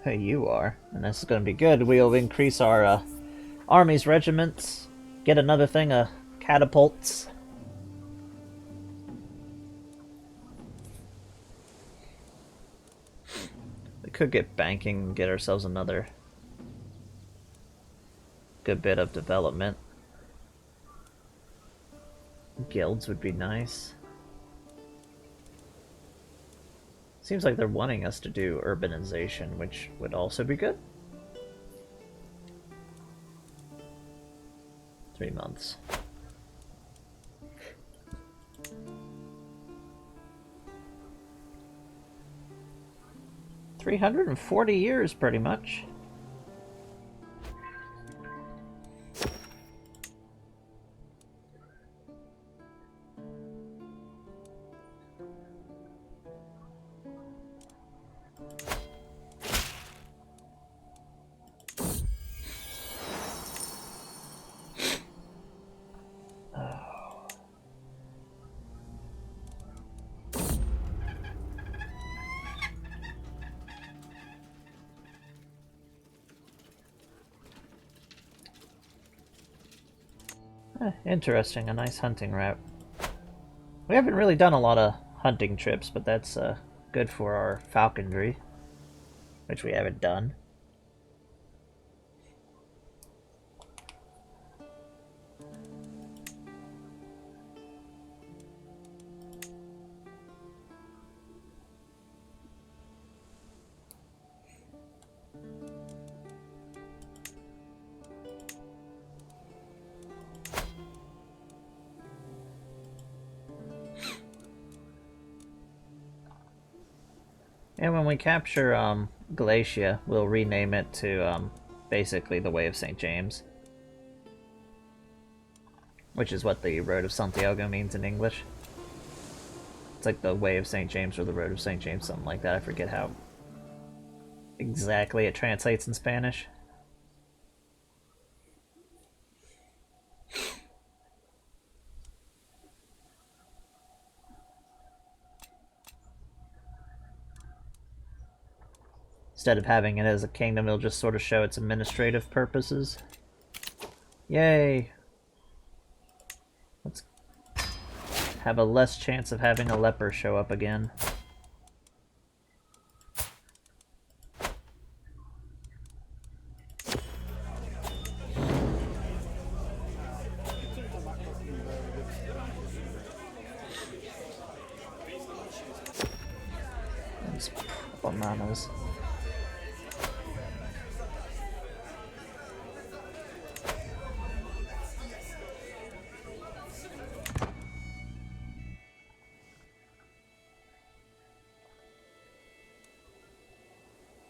S1: Hey, you are. And this is gonna be good. We'll increase our army's regiments. Get another thing of catapults. We could get banking and get ourselves another good bit of development. Guilds would be nice. Seems like they're wanting us to do urbanization, which would also be good. 3 months. $340 pretty much. Interesting, a nice hunting route. We haven't really done a lot of hunting trips, but that's good for our falconry, which we haven't done. And when we capture Galatia, we'll rename it to basically the Way of St. James, which is what the Road of Santiago means in English. It's like the Way of St. James or the Road of St. James, something like that. I forget how exactly it translates in Spanish. Instead of having it as a kingdom, it'll just sort of show its administrative purposes. Yay! Let's have a less chance of having a leper show up again. These bananas.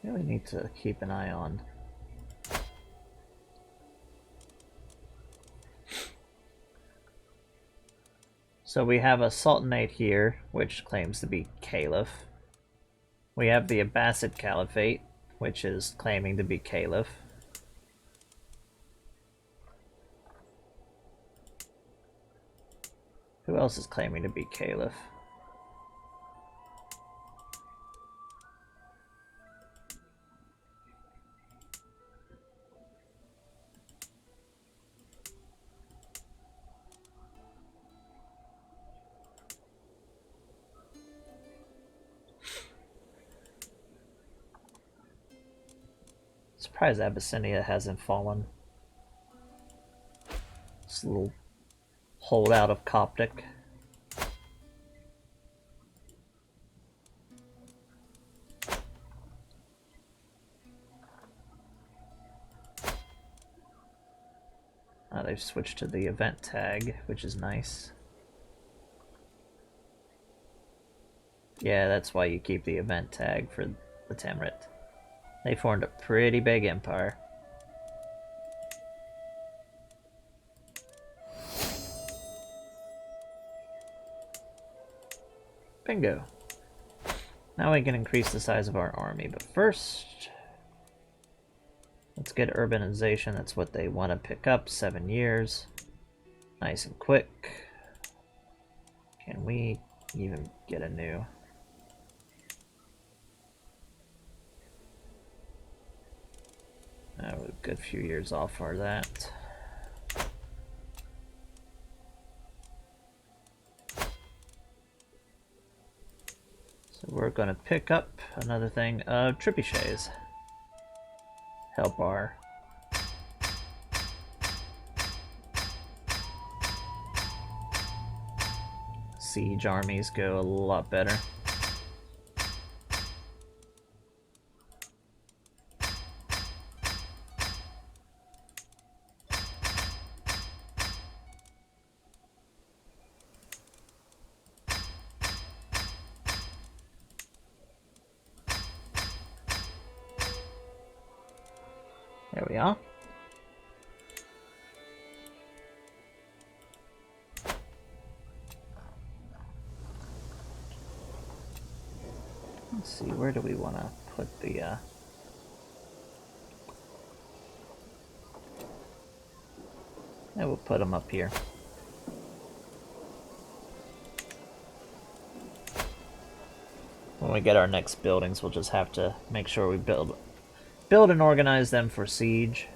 S1: Really need to keep an eye on. So we have a Sultanate here, which claims to be Caliph. We have the Abbasid Caliphate, which is claiming to be Caliph. Who else is claiming to be Caliph? Surprised Abyssinia hasn't fallen. This little holdout of Coptic. They've switched to the event tag, which is nice. Yeah, that's why you keep the event tag for the Temrit. They formed a pretty big empire. Bingo. Now we can increase the size of our army, but first, let's get urbanization. That's what they want to pick up. 7 years. Nice and quick. Can we even get a new? We're a good few years off for that. So we're going to pick up another thing, trebuchets. Help our siege armies go a lot better. There we are. Let's see, where do we want to put the... Yeah, we'll put them up here. When we get our next buildings, we'll just have to make sure we build and organize them for siege.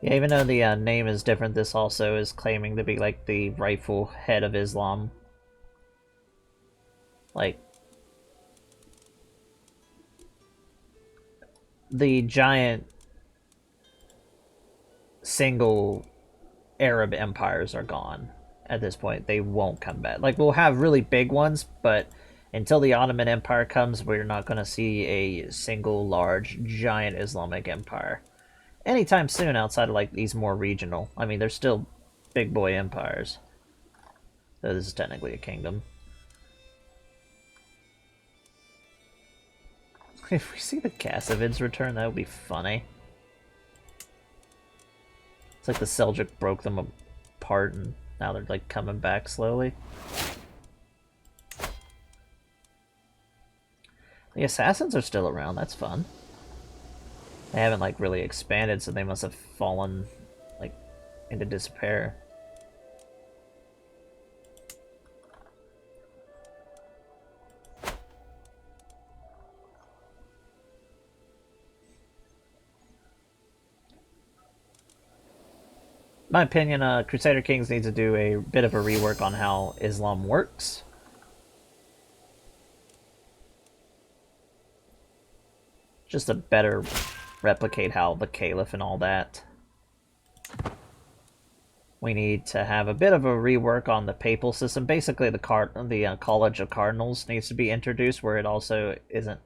S1: Yeah, even though the name is different, this also is claiming to be like the rightful head of Islam. Like, the giant single Arab empires are gone at this point. They won't come back. Like, we'll have really big ones, but until the Ottoman Empire comes, we're not going to see a single large giant Islamic empire anytime soon outside of like these more regional. I mean, they're still big boy empires. So this is technically a kingdom. If we see the Kassavins return, that would be funny. It's like the Seljuk broke them apart and now they're like coming back slowly. The assassins are still around, that's fun. They haven't like really expanded, so they must have fallen like into despair. In my opinion, Crusader Kings needs to do a bit of a rework on how Islam works. Just to better replicate how the Caliph and all that. We need to have a bit of a rework on the papal system. Basically, the College of Cardinals needs to be introduced, where it also isn't.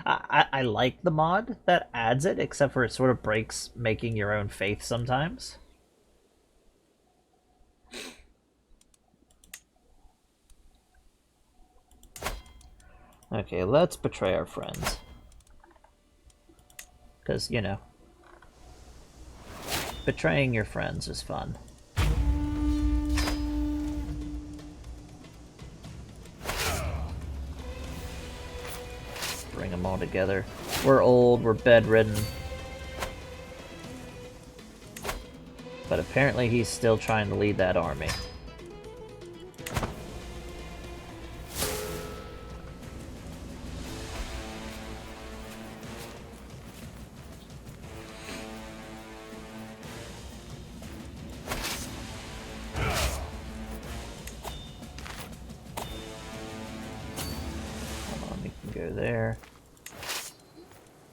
S1: I like the mod that adds it, except for it sort of breaks making your own faith sometimes. Okay, let's betray our friends. Because, you know, betraying your friends is fun. Bring them all together. We're old, we're bedridden. But apparently he's still trying to lead that army. There.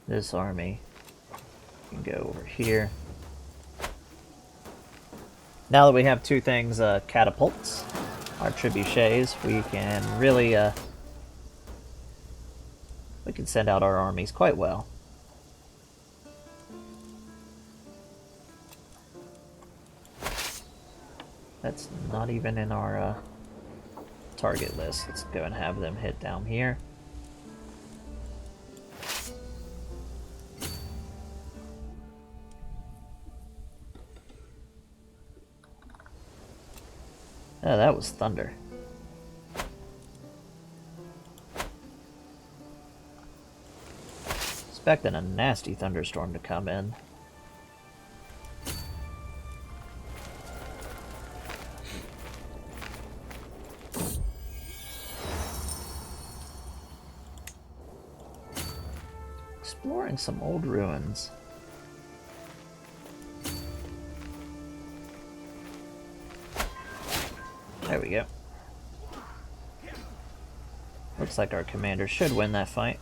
S1: This army can go over here. Now that we have two things, catapults, our trebuchets, we can really, we can send out our armies quite well. That's not even in our, target list. Let's go and have them hit down here. Oh, that was thunder. Expecting a nasty thunderstorm to come in. Exploring some old ruins. There we go. Looks like our commander should win that fight.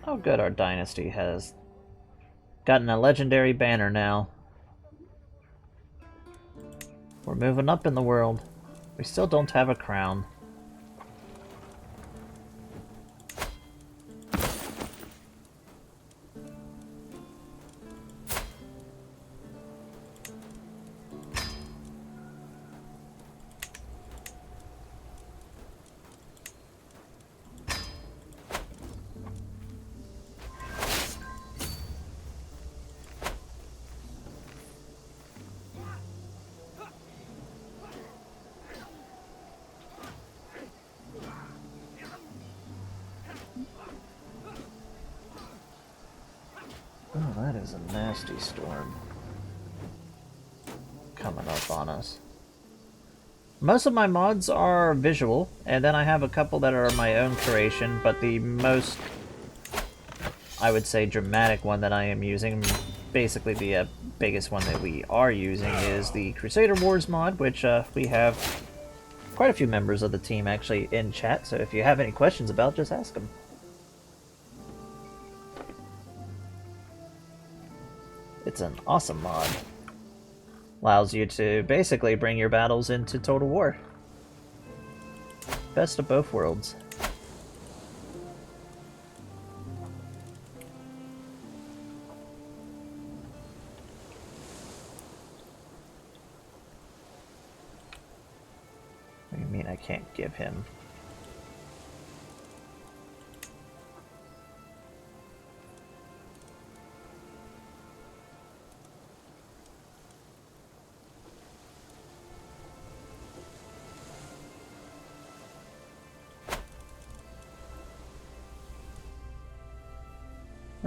S1: Oh good, our dynasty has gotten a legendary banner now. We're moving up in the world. We still don't have a crown. Oh, that is a nasty storm coming up on us. Most of my mods are visual, and then I have a couple that are my own creation, but the most, I would say, dramatic one that I am using, basically the biggest one that we are using, is the Crusader Wars mod, which we have quite a few members of the team actually in chat, so if you have any questions about, just ask them. It's an awesome mod. Allows you to basically bring your battles into Total War. Best of both worlds. What do you mean I can't give him?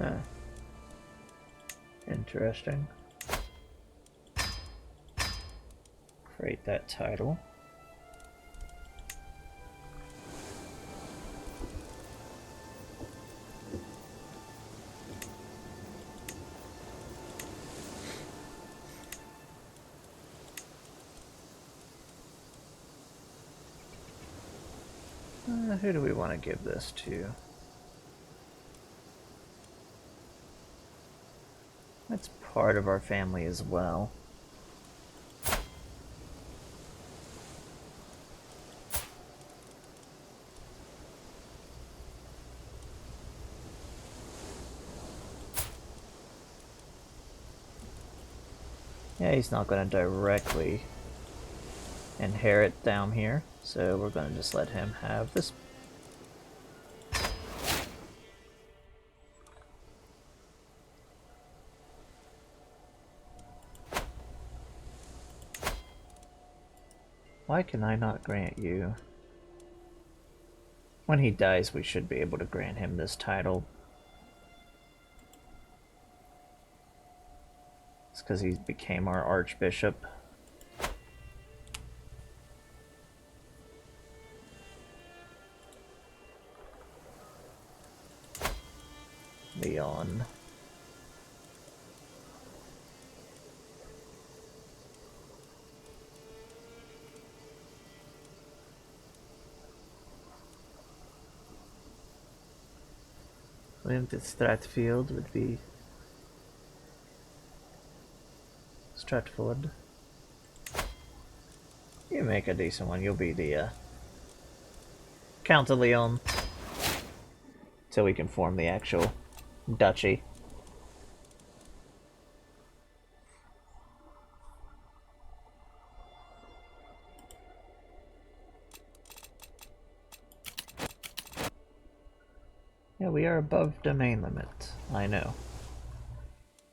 S1: Huh. Interesting. Create that title. Who do we want to give this to? That's part of our family as well. Yeah, he's not going to directly inherit down here, so we're going to just let him have this. Why can I not grant you? When he dies, we should be able to grant him this title. It's because he became our Archbishop. Leon. Limited Stratfield would be Stratford. You make a decent one, you'll be the Count of Leon. Till we can form the actual duchy. Yeah, we are above domain limit. I know.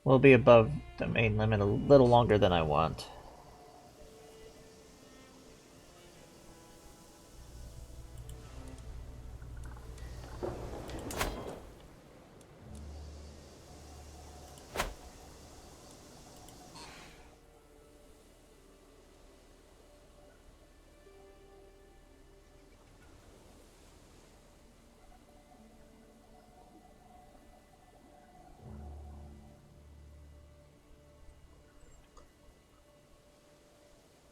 S1: We'll be above domain limit a little longer than I want.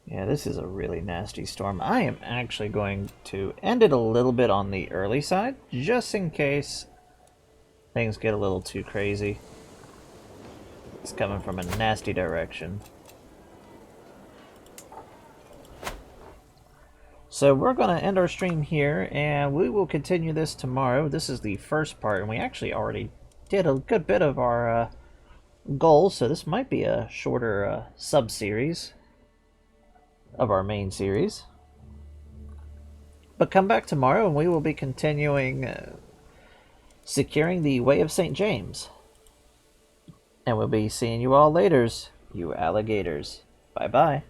S1: Yeah, this is a really nasty storm. I am actually going to end it a little bit on the early side, just in case things get a little too crazy. It's coming from a nasty direction. So we're going to end our stream here, and we will continue this tomorrow. This is the first part, and we actually already did a good bit of our goals, so this might be a shorter sub-series of our main series. But come back tomorrow and we will be continuing securing the Way of St. James. And we'll be seeing you all laters, you alligators. Bye-bye.